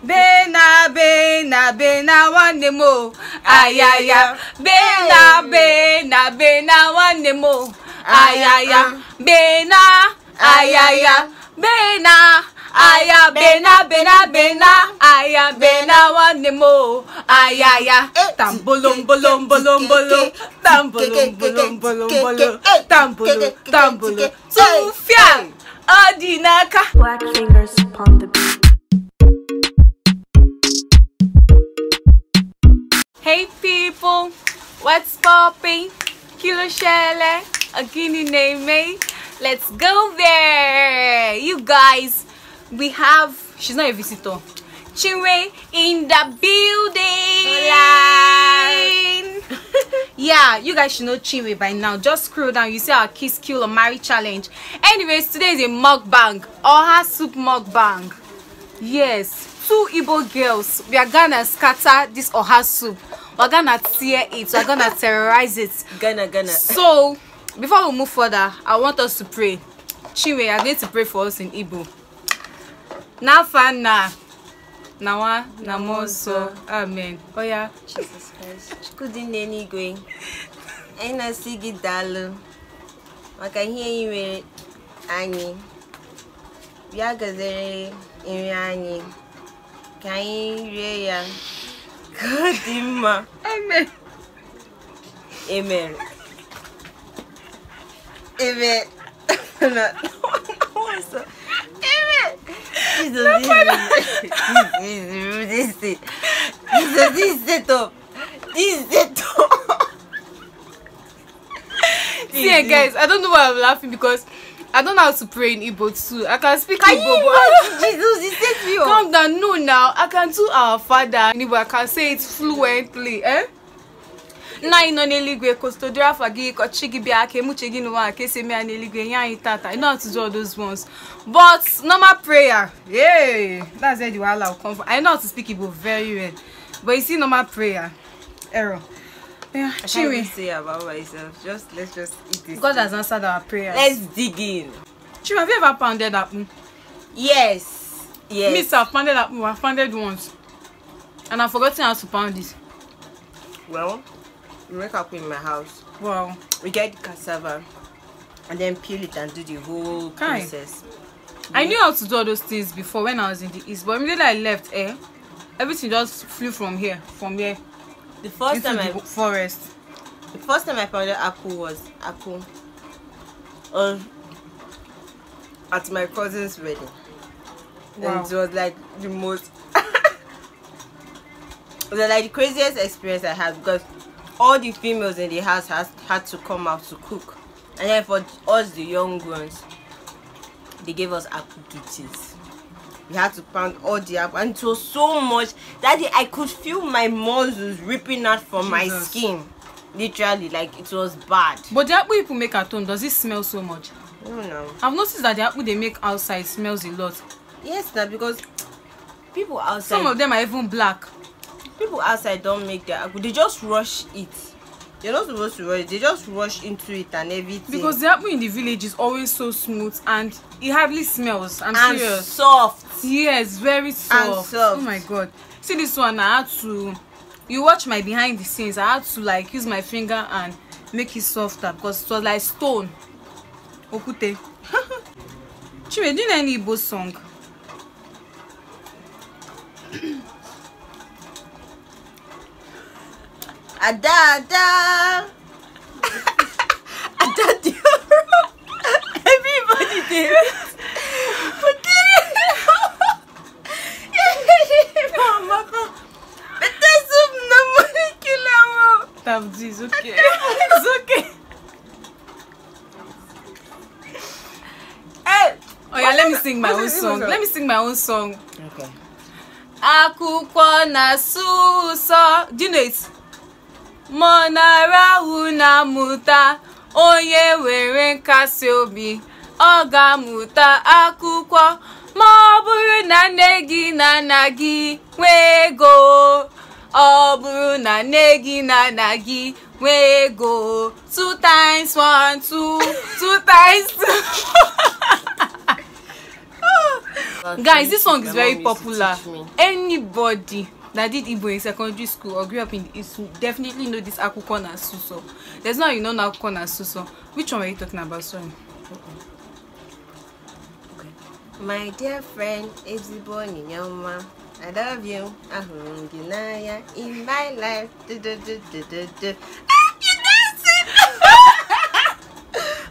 Bena, bena, bena, one more. Ayaya. Bena, bena, bena, one more. Ayaya. Bena, ayaya. Bena, aya, bena, bena, bena. Aya, bena, one more. Ayaya. Tambolom, bolom, bolom, bolom. Tambolom, bolom, bolom, bolom. Tambolo, tambolo. Sufia. Odinaka. Black fingers upon the beat. Hey people, what's popping? Kilo Shele, Agini Neme. Let's go there. You guys, we have, she's not a visitor, Chinwe in the building. Hola. Yeah, you guys should know Chinwe by now. Just scroll down, you see our Kiss, Kill or Marry challenge. Anyways, today is a mukbang, Oha soup mukbang. Yes. 2 Igbo girls, we are gonna scatter this Oha soup. We're gonna tear it. We're gonna terrorize it. Gonna. So, before we move further, I want us to pray. Chinwe, I'm going to pray for us in Igbo. Nafana, Nawa, Namoso, Amen. Oh yeah. Jesus Christ. Good in going. And I see it dalu. I can hear you with Annie. We are gathering in Annie. Can you hear? God, Imma. Amen. Amen. Amen. No. Amen. This setup. See, guys, I don't know why I'm laughing because I don't know how to pray in Igbo too. I can speak Can Igbo, you but Jesus, he said to you. calm down. No, now I can do our Father. I can say it fluently. Na ino neligwe custodial fagi ko chigi bia ke muchegi no wa ke se me aneligwe yan tata. I know how to do all those ones. But normal prayer. Yeah, that's where the wahala will come from. I know how to speak Igbo very well. But you see normal prayer. Error. Yeah, I can't even say about myself. Let's just eat this. God has answered our prayers. Let's dig in. Chinwe, have you ever pounded apple? Yes. Me, sir, I've pounded apple. I've pounded once. And I've forgotten how to pound it. Well, we make apple in my house. Wow. We get the cassava and then peel it and do the whole process. I knew how to do all those things before when I was in the East, but immediately I left, everything just flew from here. The first time the forest. The first time I pounded apple was apple at my cousin's wedding. Wow. And it was like the most it was like the craziest experience I had because all the females in the house had to come out to cook. And then for us the young ones, they gave us apple duties. We had to pound all the apple, and it was so much that I could feel my muscles ripping out from my skin. Literally, like it was bad. But the apple people make at home, does it smell so much? No. I've noticed that the apple they make outside smells a lot. Yes, now because people outside, some of them are even black. People outside don't make their apple. They just rush it. They're not supposed to rush it. They just rush into it and everything. Because the apple in the village is always so smooth and it hardly smells. I'm and serious. Soft. Yes, very soft. And soft. Oh my god. See this one, I had to, you watch my behind the scenes, I had to like use my finger and make it softer because it was like stone. Okute. Chinwe, do you know any Igbo song? Ada. Everybody did it. But It's okay. It's okay. Hey. Oh yeah, let me sing my own song. Let me sing my own song. Okay. Akwụkwọ na-asụsọ. Do you know it? Monarahu na-amụta onye were nkasi obi ọ ga-amụta akwụkwọ ma ọ bụrụ na nne gị na nna gị nwee ego. Ọ bụrụ na nne gị na nna gị nwee ego. 2 times 1 2 2 times 2. Guys, this song is very popular. Anybody that did Igbo in secondary school or grew up in the East definitely know this Akuko na Suso. There's no you know Akuko na Suso. Which one were you talking about? Sorry. Okay. My dear friend, Ezigbo Ninyoma, I love you. Ahunginaya in my life. You dancing!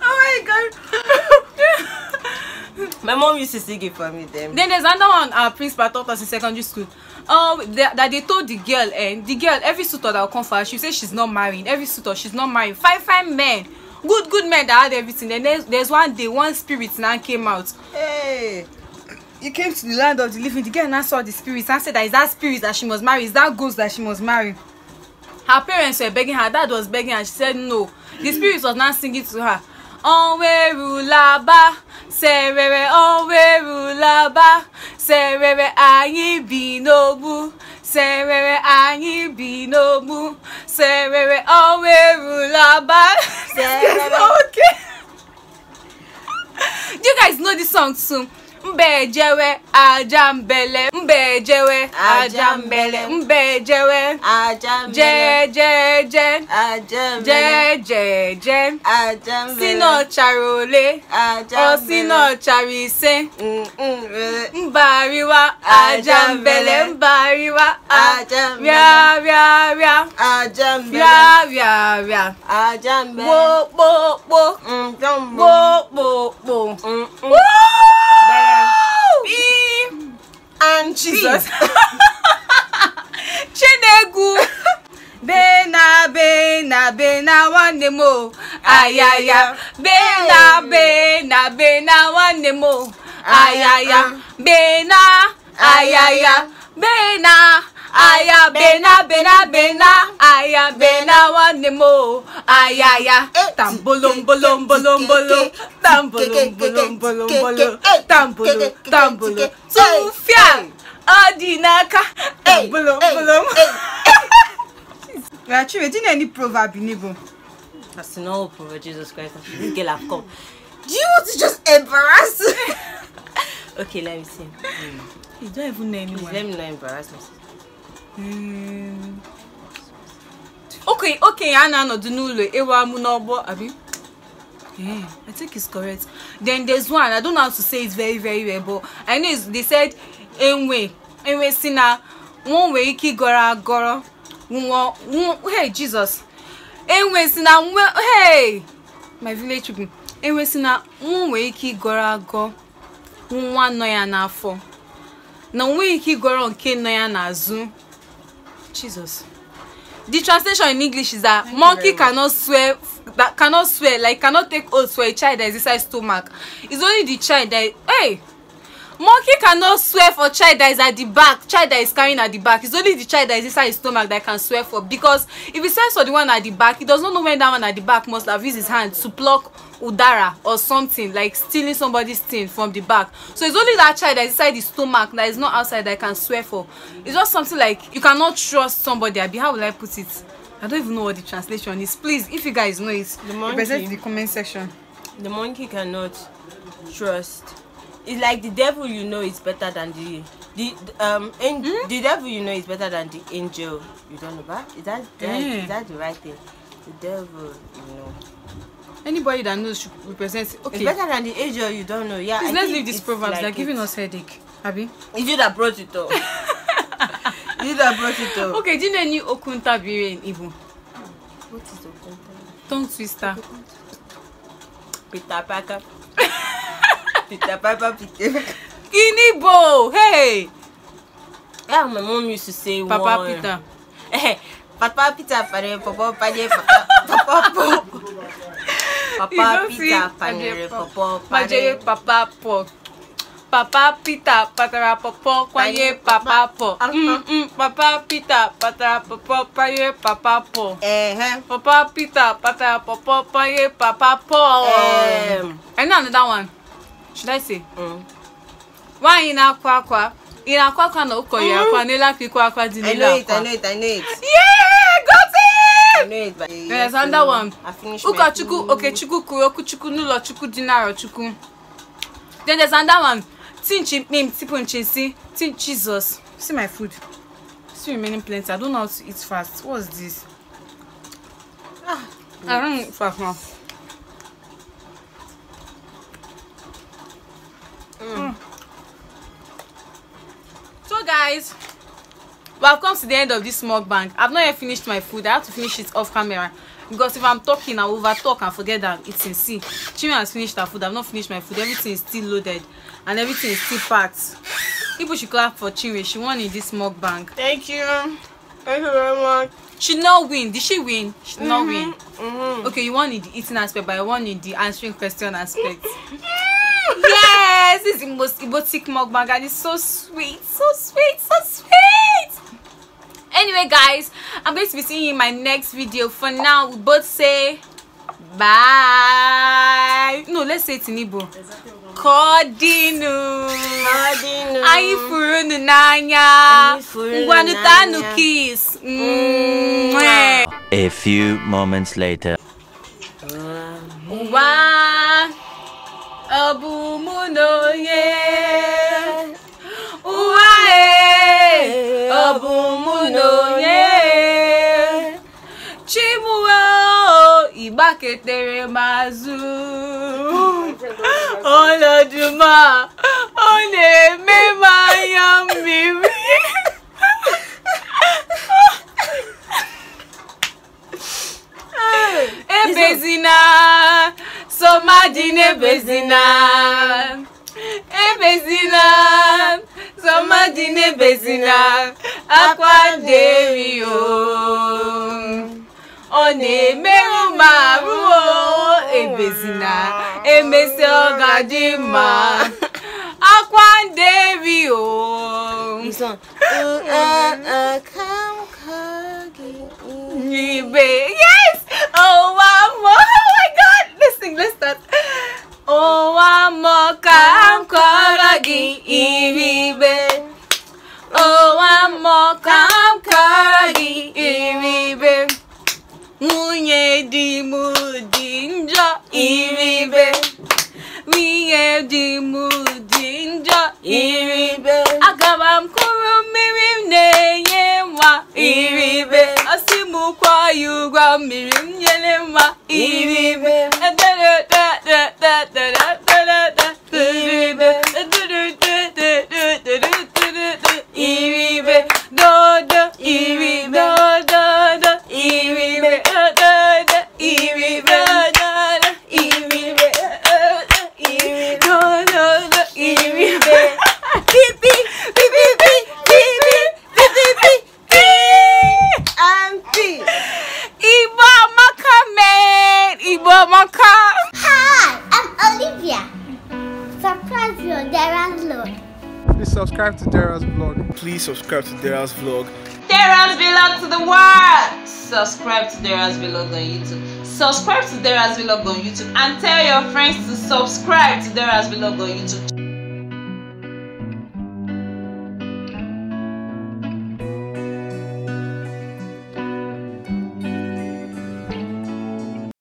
Oh my God. My mom used to sing it for me then. Then there's another one our principal taught us in secondary school. That they told the girl, every suitor that will come for her, she says she's not married. Every suitor, she's not married. Five men, good men that had everything. Then there's one day, one spirit now came out. Hey, he came to the land of the living. The girl now saw the spirit and said that is that spirit that she must marry. Is that ghost that she must marry? Her parents were begging her. Dad was begging her. She said no. The spirit was not singing to her. Onwerulaba, serere onwerulaba, serere anyi binobu, serere anyi binobu, serere onwerulaba. Okay. Do you guys know this song too? Mbejewe ajambele, mbejewe ajambele, mbejewe ajambele, je ajambele, sino charole o sino charise, mbariwa ajambele, mbariwa ajambele, ajambele, ajambele, bo. And Jesus. Chenegu. Bena wanemo. Ayaya. Bena wanemo. Ayaya. Bena. Ayaya. Bena. Aya bena aya bena wanemo ayaya tambolom bolom tambolo Sufia Odinaka bolom. Actually, didn't any proverb in Igbo? That's no proverb. Jesus Christ, this girl have come. Do you want to just embarrass? Okay, let me see. You don't even know anyone. Let me not embarrass myself. Okay, Anna no Dunulo, Ewa Munobo, Abi. Yeah, I think it's correct. Then there's one, I don't know how to say it very, very well, but I know they said, Enwe Sina, one way iki gora, hey, Jesus. Enwe Sina, hey, my village people. Enwe Sina, one way iki gora, one noya na fo. Na one iki gora, nke noya na zu. Jesus. The translation in English is that monkey cannot swear, like cannot take oath for a child that is inside stomach. It's only the child that, hey, monkey cannot swear for child that is at the back, child that is carrying at the back. It's only the child that is inside his stomach that can swear for. Because if he swears for the one at the back, he does not know when that one at the back must have used his hand to pluck udara or something, like stealing somebody's thing from the back. So it's only that child that is inside the stomach that is not outside that can swear for. It's just something like you cannot trust somebody. How will I put it? I don't even know what the translation is. Please, if you guys know it, present in the comment section. The monkey cannot trust. It's like the devil you know is better than the devil you know is better than the angel you don't know about. Is that the right thing? The devil you know. Anybody that knows should represent. Okay. It's better than the angel you don't know. Yeah. Please, let's leave these proverbs. They're giving us headache. Abi? It's you that brought it up. You that brought it up. Okay, do you know any Okunta Bire in Igbo? What is Okunta? Tongue twister. Peter Parker. Peter Piper. Igbo. Hey. Yeah, my mom used to say Papa Peter. Hey, Papa Peter, Papa Peter, Papa Papa Peter, Patara Popo, Kwaye Papa Po. Papa Peter, Patara Popo, Kwaye Papa Po. Papa Peter, Patara Popo, Kwaye Papa Po. And another one. Should I say? Why in Aqua? In Aqua no Koya, Panela Kikwa Dinilla. I know it. Yeah, got it! I know it, but there's another one. I finished Uka Chuku, okay, Chuku Kuroku Chuku Nulo Chuku Dinaro Chuku. Then there's another one. Tinchi name Tipunchi, see Jesus. See my food. Still remaining plenty. I don't know how to eat fast. What's this? I don't eat fast now. So guys, we have come to the end of this mukbang. I've not yet finished my food. I have to finish it off camera because if I'm talking, I will over talk and forget that it's in C. Chinwe has finished her food. I've not finished my food. Everything is still loaded and everything is still packed. People should clap for Chinwe. She won in this mukbang. Thank you. Thank you very much. She did not win. Did she win? She did not win. Okay, you won in the eating aspect, but I won in the answering question aspect. Yes, this is the most erotic mukbang and it's so sweet, so sweet, so sweet. Anyway guys, I'm going to be seeing you in my next video. For now, we both say bye. No, let's say it in Igbo. Kodinu. Ayi furunu nanya. Ngwanutanu kiss. A few moments later. Wa abumunoye. Uwae abumunoye. Chimuo ibaketere mazu. Oloduma oneme mayamiri. Ebezina somadine bezina. Ebezina somadine bezina. Akwaderio oneme maru ebezina. Emese ogadima Akwaderio. This one. Yes! Oh, one more. Oh my god! Let's sing, let's start. Oh, one more. Kam karagi iribe. Oh, one more. Kam karagi iribe. Munye di mudinja iribe. Munye di mudinja iribe. Agabam kurumirim neyewa iribe. Asimu kwa yugwa mirim yelema iribe. Iribe. Iribe. Dodo iribe. Dodo iribe. Dodo iribe. Dodo iribe. Iribe. Dodo iribe. Pipi. Pipi. Pipi. Pipi. Pipi. Igbo Amaka, man. Igbo Amaka. Hi, I'm Olivia. Subscribe to Dera's Vlog. Please subscribe to Dera's Vlog. Please subscribe to Dera's Vlog. Dera's Vlog to the world. Subscribe to Dera's Vlog on YouTube. Subscribe to Dera's Vlog on YouTube and tell your friends to subscribe to Dera's Vlog on YouTube.